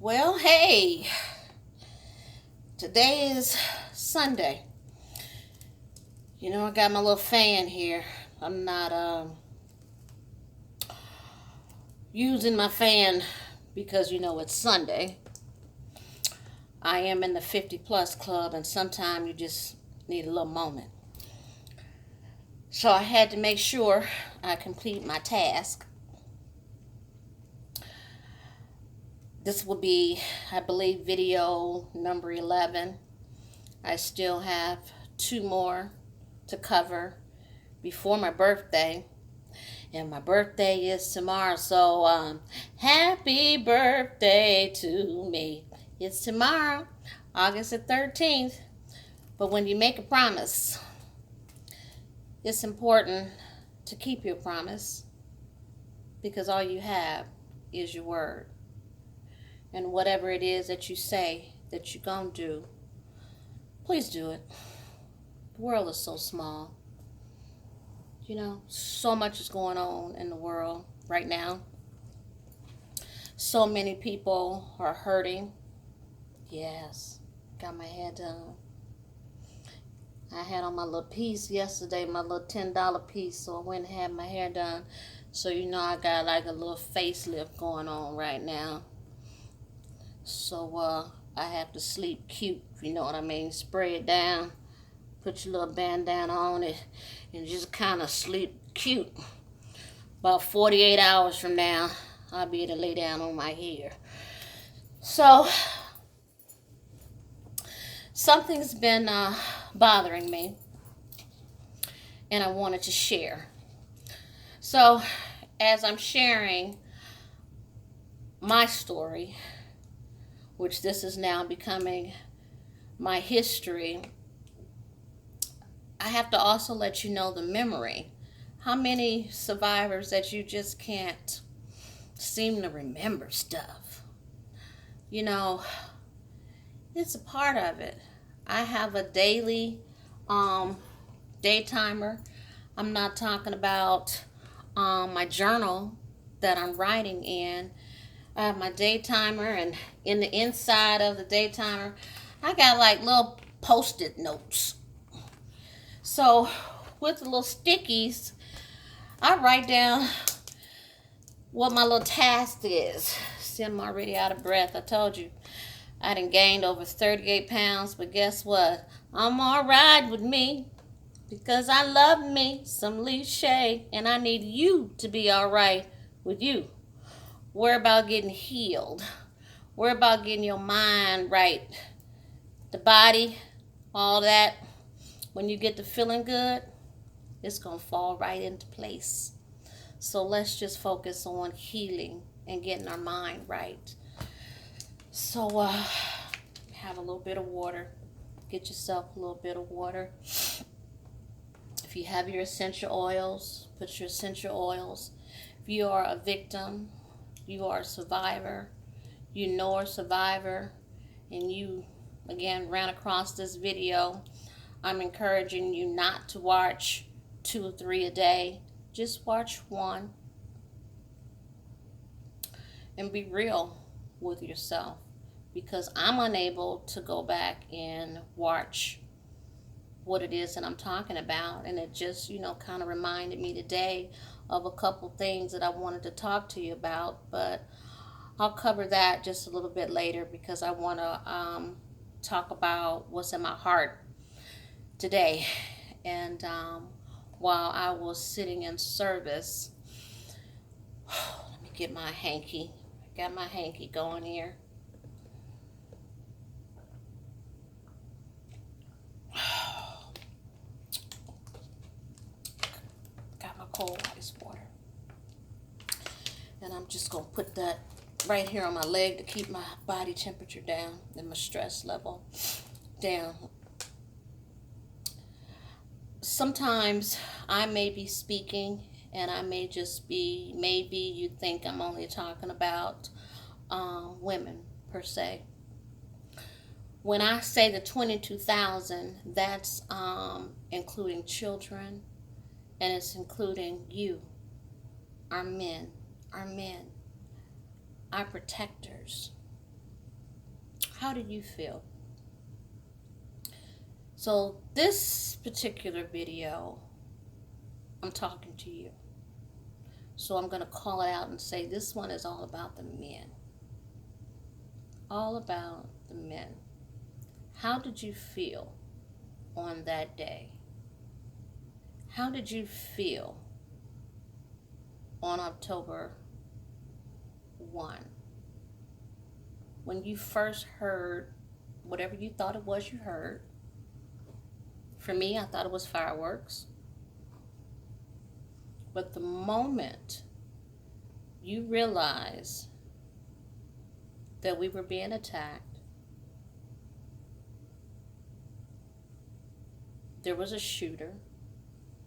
Well, hey, today is Sunday. I got my little fan here. I'm not using my fan because it's Sunday. I am in the 50 plus club, and sometimes you just need a little moment. So I had to make sure I complete my task. This will be, I believe, video number 11. I still have two more to cover before my birthday, and my birthday is tomorrow. So happy birthday to me. It's tomorrow, August the 13th. But when you make a promise, it's important to keep your promise, because all you have is your word. And whatever it is that you say that you're gonna do, please do it. The world is so small. So much is going on in the world right now. So many people are hurting. Yes, got my hair done. I had on my little piece yesterday, my little $10 piece, so I went and had my hair done. So I got like a little facelift going on right now. So I have to sleep cute, if you know what I mean. Spray it down, put your little bandana on it, and just kind of sleep cute. About 48 hours from now, I'll be able to lay down on my hair. So something's been bothering me, and I wanted to share. So as I'm sharing my story, which this is now becoming my history, I have to also let you know the memory. How many survivors that you just can't seem to remember stuff? It's a part of it. I have a daily day timer. I'm not talking about my journal that I'm writing in. I have my day timer, and in the inside of the day timer, I got like little post-it notes. So with the little stickies, I write down what my little task is. See, I'm already out of breath. I told you I done gained over 38 pounds, but guess what? I'm all right with me, because I love me some Shey, and I need you to be all right with you. Worry about getting healed. Worry about getting your mind right. The body, all that. When you get to feeling good, it's going to fall right into place. So let's just focus on healing and getting our mind right. So have a little bit of water. Get yourself a little bit of water. If you have your essential oils, put your essential oils. If you are a victim, you are a survivor, you know a survivor, and you, again, ran across this video, I'm encouraging you not to watch 2 or 3 a day. Just watch one. And be real with yourself, because I'm unable to go back and watch what it is that I'm talking about. And it just, kind of reminded me today of a couple things that I wanted to talk to you about. But I'll cover that just a little bit later, because I want to talk about what's in my heart today. And while I was sitting in service, let me get my hanky. I got my hanky going here. Got my cold ice water. And I'm just going to put that right here on my leg to keep my body temperature down and my stress level down. Sometimes I may be speaking, and I may just be, maybe you think I'm only talking about women per se. When I say the 22,000, that's including children, and it's including you, our men, our protectors. How did you feel? So this particular video, I'm talking to you. So I'm going to call it out and say this one is all about the men. All about the men. How did you feel on that day? How did you feel on October 1 when you first heard whatever you thought it was you heard? For me, I thought it was fireworks. But the moment you realize that we were being attacked, there was a shooter,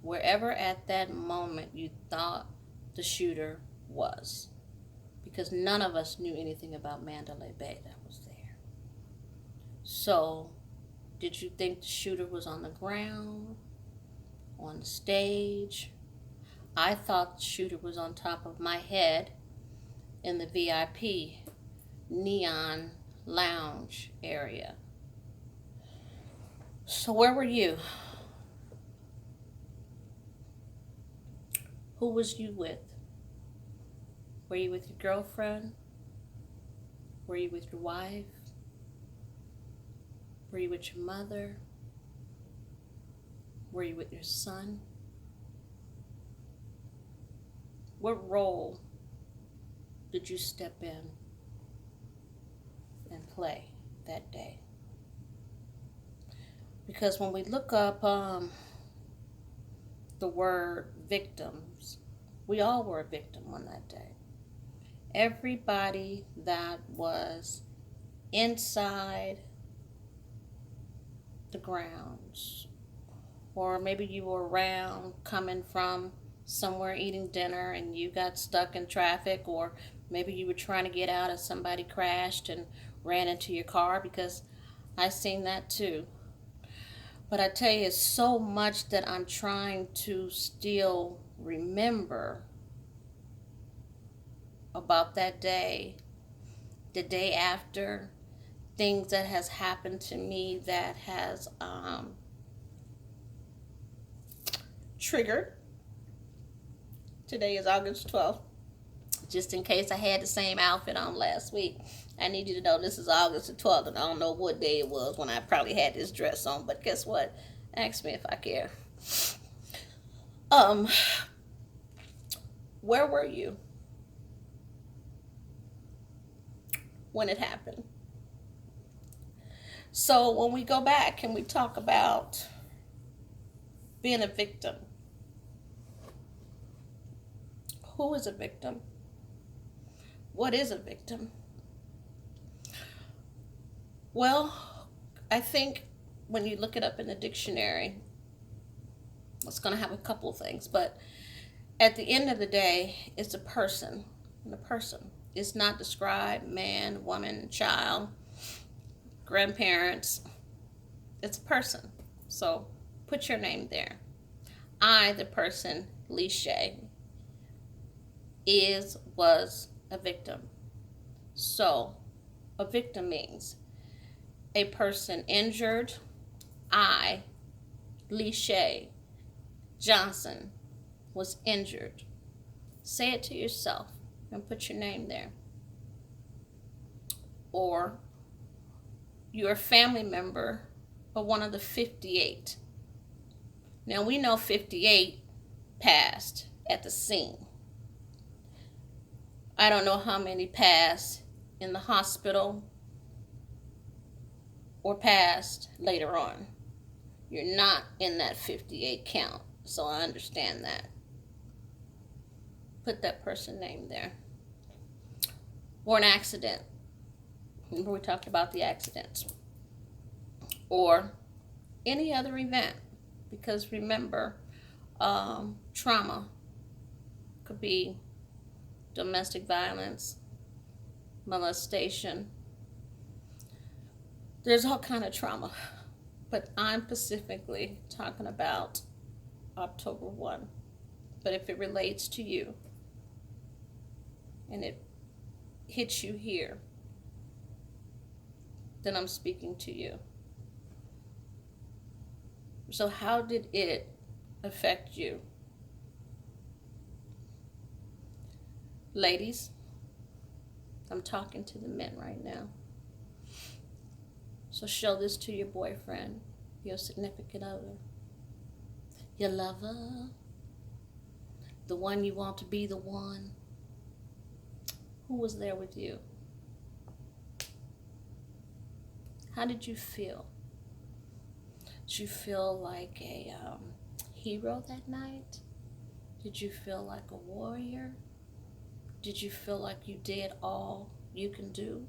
wherever at that moment you thought the shooter was, because none of us knew anything about Mandalay Bay that was there. So, did you think the shooter was on the ground, on the stage? I thought the shooter was on top of my head in the VIP neon lounge area. So where were you? Who was you with? Were you with your girlfriend? Were you with your wife? Were you with your mother? Were you with your son? What role did you step in and play that day? Because when we look up the word victims, we all were a victim on that day. Everybody that was inside the grounds, or maybe you were around coming from somewhere eating dinner and you got stuck in traffic, or maybe you were trying to get out and somebody crashed and ran into your car, because I seen that too. But I tell you, it's so much that I'm trying to still remember about that day, the day after, things that has happened to me that has triggered. Today is August 12th. Just in case I had the same outfit on last week, I need you to know this is August the 12th, and I don't know what day it was when I probably had this dress on, but guess what? Ask me if I care. Where were you when it happened? So when we go back and we talk about being a victim, who is a victim? What is a victim? Well, I think when you look it up in the dictionary, it's going to have a couple of things, but at the end of the day, it's a person. And a person is not described man, woman, child, grandparents. It's a person. So put your name there. I, the person, Shey, was a victim. So a victim means a person injured. I, Shey Johnson, was injured. Say it to yourself and put your name there. Or you're a family member of one of the 58. Now we know 58 passed at the scene. I don't know how many passed in the hospital or passed later on. You're not in that 58 count, so I understand that. Put that person name there. Or an accident. Remember we talked about the accidents. Or any other event. Because remember, trauma could be domestic violence, molestation. There's all kind of trauma. But I'm specifically talking about October 1. But if it relates to you and it hits you here, then I'm speaking to you. So how did it affect you? Ladies, I'm talking to the men right now. So show this to your boyfriend, your significant other, your lover, the one you want to be the one. Who was there with you? How did you feel? Did you feel like a hero that night? Did you feel like a warrior? Did you feel like you did all you can do?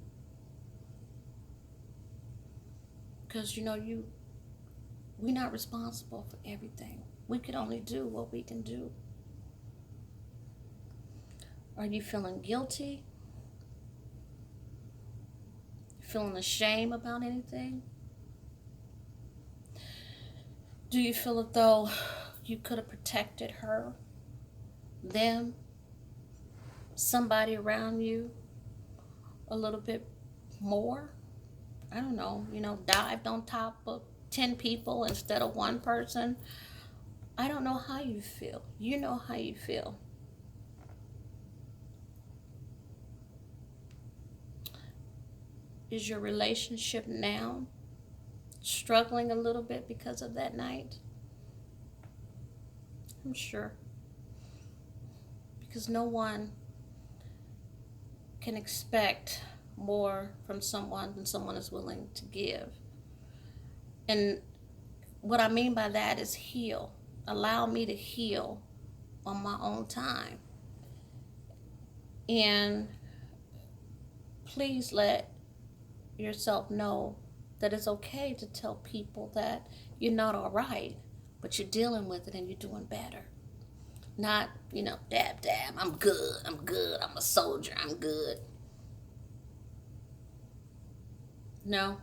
Because we're not responsible for everything. We can only do what we can do. Are you feeling guilty? Feeling ashamed about anything? Do you feel as though you could have protected her, them, somebody around you a little bit more? I don't know, dived on top of 10 people instead of one person. I don't know how you feel. You know how you feel. Is your relationship now struggling a little bit because of that night? I'm sure. Because no one can expect more from someone than someone is willing to give. And what I mean by that is heal. Allow me to heal on my own time. And please let yourself know that it's okay to tell people that you're not all right, but you're dealing with it and you're doing better. Not, dab, I'm good, I'm a soldier, I'm good. No.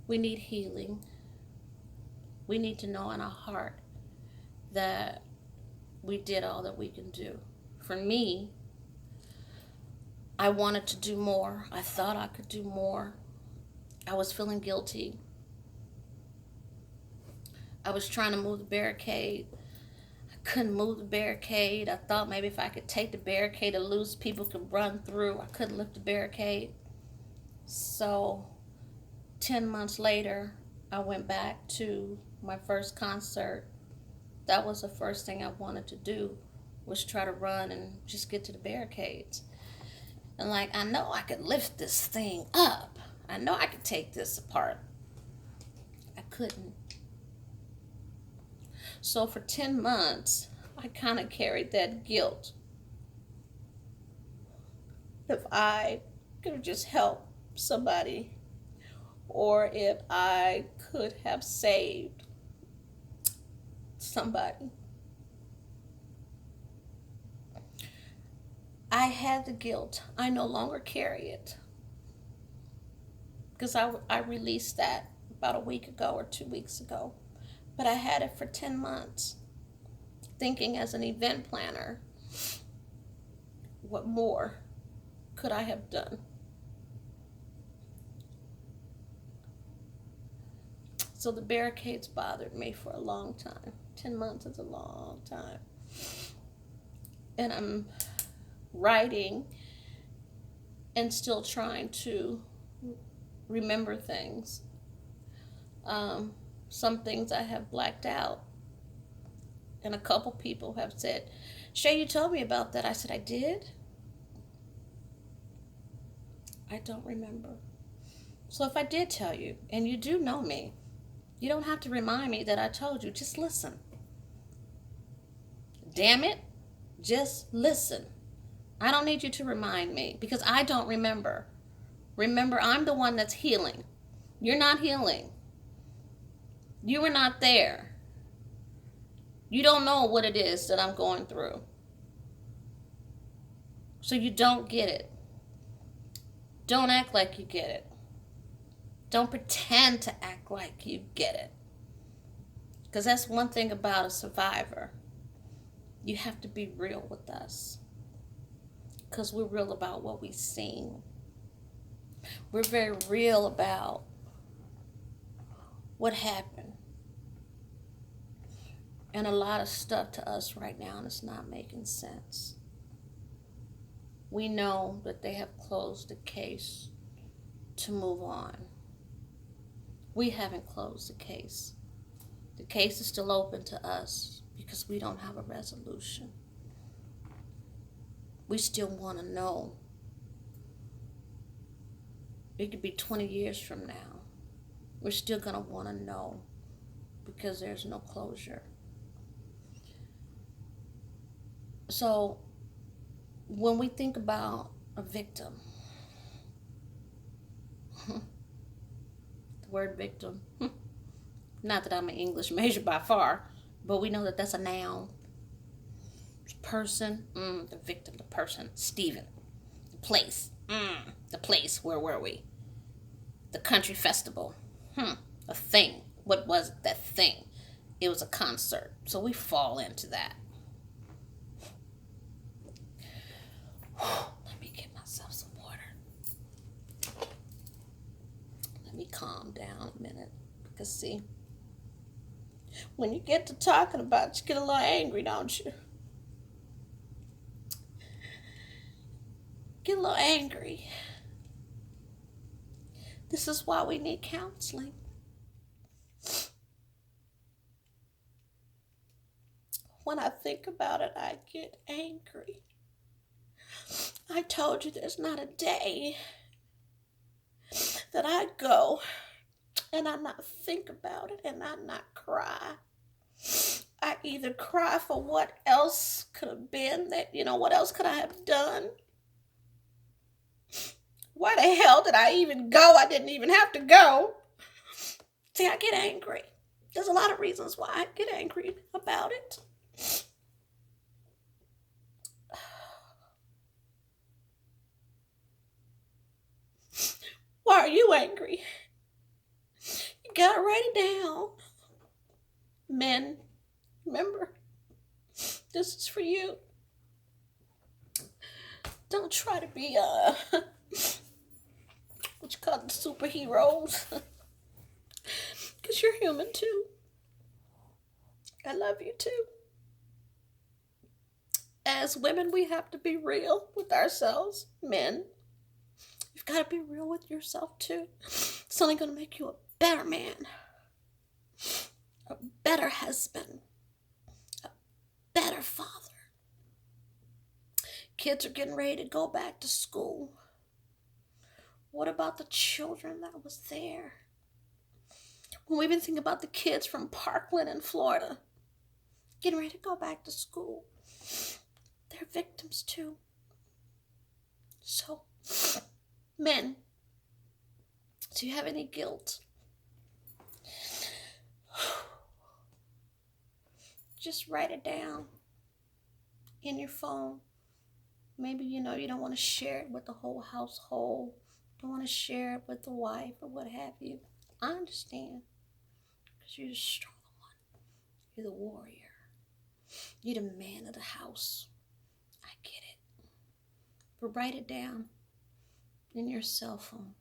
We need healing. We need to know in our heart that we did all that we can do. For me, I wanted to do more. I thought I could do more. I was feeling guilty. I was trying to move the barricade. I couldn't move the barricade. I thought maybe if I could take the barricade loose, people could run through. I couldn't lift the barricade. So 10 months later, I went back to my first concert. That was the first thing I wanted to do, was try to run and just get to the barricades. And I know I could lift this thing up. I know I could take this apart. I couldn't. So for 10 months, I kind of carried that guilt. If I could have just helped somebody, or if I could have saved somebody. I had the guilt. I no longer carry it. Because I released that about a week ago or 2 weeks ago. But I had it for 10 months. Thinking as an event planner, what more could I have done? So the barricades bothered me for a long time. 10 months is a long time. And I'm writing and still trying to remember things. Some things I have blacked out. And a couple people have said, Shey, you told me about that. I said, I did? I don't remember. So if I did tell you, and you do know me, you don't have to remind me that I told you. Just listen. Damn it. Just listen. I don't need you to remind me because I don't remember. Remember, I'm the one that's healing. You're not healing. You were not there. You don't know what it is that I'm going through. So you don't get it. Don't act like you get it. Don't pretend to act like you get it. Because that's one thing about a survivor. You have to be real with us. Because we're real about what we've seen. We're very real about what happened. And a lot of stuff to us right now, and it's not making sense. We know that they have closed the case to move on. We haven't closed the case. The case is still open to us because we don't have a resolution. We still want to know. It could be 20 years from now. We're still going to want to know because there's no closure. So when we think about a victim, the word victim, not that I'm an English major by far, but we know that that's a noun. Person, the victim, the person, Stephen. The place, where were we? The country festival, a thing. What was it, that thing? It was a concert. So we fall into that. Let me get myself some water. Let me calm down a minute. Because see, when you get to talking about it, you get a little angry, don't you? Get a little angry. This is why we need counseling. When I think about it, I get angry. I told you there's not a day that I go and I not think about it and I not cry. I either cry for what else could have been, that, what else could I have done? Why the hell did I even go? I didn't even have to go. See, I get angry. There's a lot of reasons why I get angry about it. Why are you angry? You gotta write it down. Men, remember, this is for you. Don't try to be what you call the superheroes. Because you're human too. I love you too. As women, we have to be real with ourselves. Men, you've got to be real with yourself too. It's only going to make you a better man, a better husband, a better father. Kids are getting ready to go back to school. What about the children that was there? When we even think about the kids from Parkland in Florida, getting ready to go back to school, they're victims too. So, men, do you have any guilt? Just write it down in your phone. Maybe, you don't want to share it with the whole household. Don't want to share it with the wife or what have you. I understand. Because you're the strong one. You're the warrior. You're the man of the house. I get it. But write it down in your cell phone.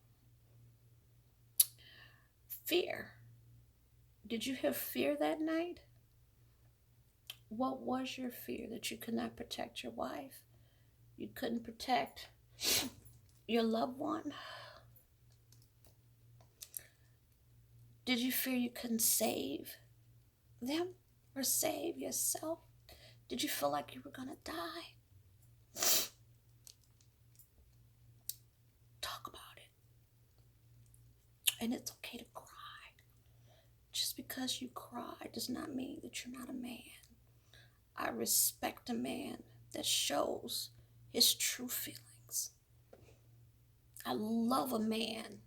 Fear. Did you have fear that night? What was your fear? That you could not protect your wife? You couldn't protect your loved one? Did you fear you couldn't save them or save yourself? Did you feel like you were going to die? Talk about it. And it's okay to cry. Just because you cry does not mean that you're not a man. I respect a man that shows his true feelings. I love a man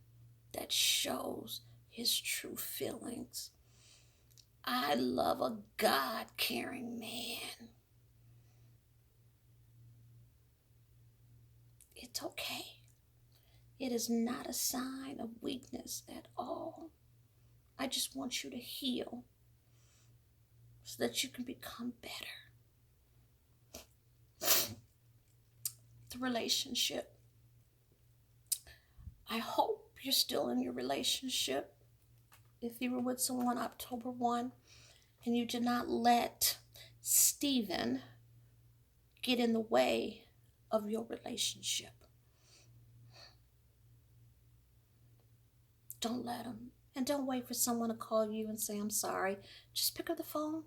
that shows his true feelings. I love a God-caring man. It's okay. It is not a sign of weakness at all. I just want you to heal so that you can become better. The relationship. I hope you're still in your relationship. If you were with someone October 1 and you did not let Stephen get in the way of your relationship, don't let him. And don't wait for someone to call you and say, I'm sorry. Just pick up the phone,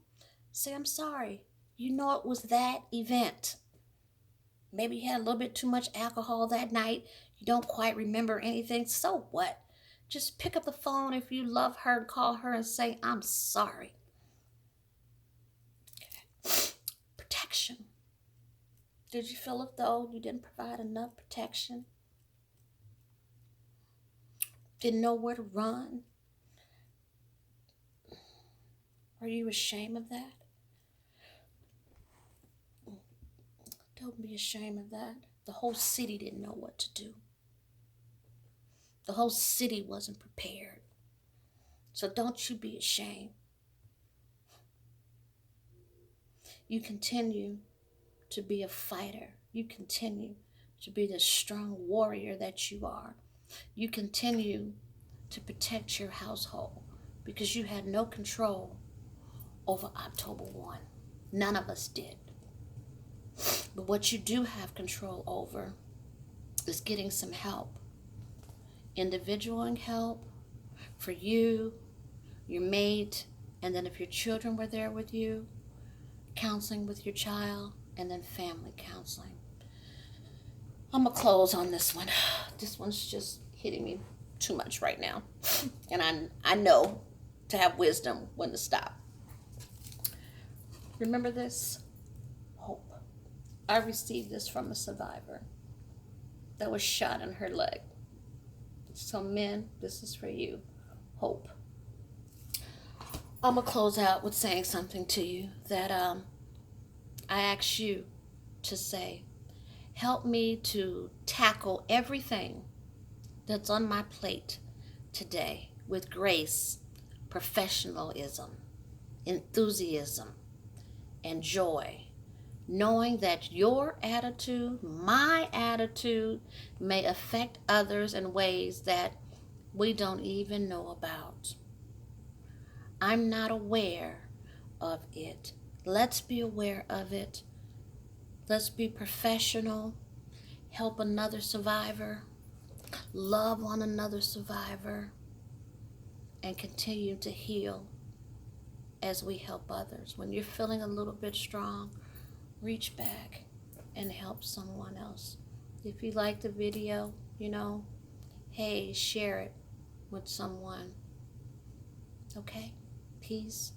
say, I'm sorry. You know it was that event. Maybe you had a little bit too much alcohol that night. You don't quite remember anything. So what? Just pick up the phone if you love her and call her and say, I'm sorry. Protection. Did you feel as though you didn't provide enough protection? Didn't know where to run? Are you ashamed of that? Don't be ashamed of that. The whole city didn't know what to do. The whole city wasn't prepared. So don't you be ashamed. You continue to be a fighter. You continue to be the strong warrior that you are. You continue to protect your household because you had no control over October 1. None of us did. But what you do have control over is getting some help. Individual help for you, your mate, and then if your children were there with you, counseling with your child, and then family counseling. I'm going to close on this one. This one's just hitting me too much right now. And I know to have wisdom when to stop. Remember this? Hope. I received this from a survivor that was shot in her leg. So men, this is for you. Hope. I'm going to close out with saying something to you that I ask you to say. Help me to tackle everything that's on my plate today with grace, professionalism, enthusiasm, and joy, knowing that your attitude, my attitude, may affect others in ways that we don't even know about. I'm not aware of it. Let's be aware of it. Let's be professional. Help another survivor. Love on another survivor. And continue to heal as we help others. When you're feeling a little bit strong, reach back and help someone else. If you like the video, hey, share it with someone. Okay? Peace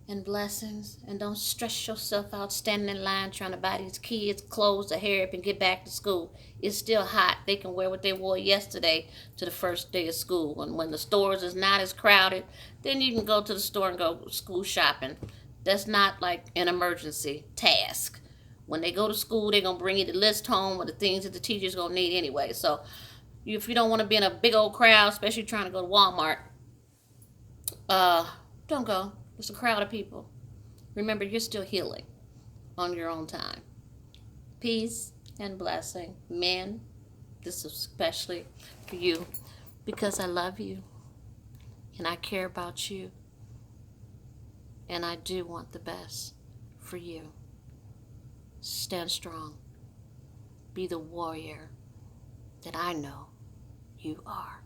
and blessings. And don't stress yourself out standing in line trying to buy these kids clothes to hurry up and get back to school. It's still hot. They can wear what they wore yesterday to the first day of school. And when the stores is not as crowded, then you can go to the store and go school shopping. That's not like an emergency task. When they go to school, they're going to bring you the list home of the things that the teacher's going to need anyway. So if you don't want to be in a big old crowd, especially trying to go to Walmart, don't go. It's a crowd of people. Remember, you're still healing on your own time. Peace and blessing. Men, this is especially for you because I love you and I care about you and I do want the best for you. Stand strong. Be the warrior that I know you are.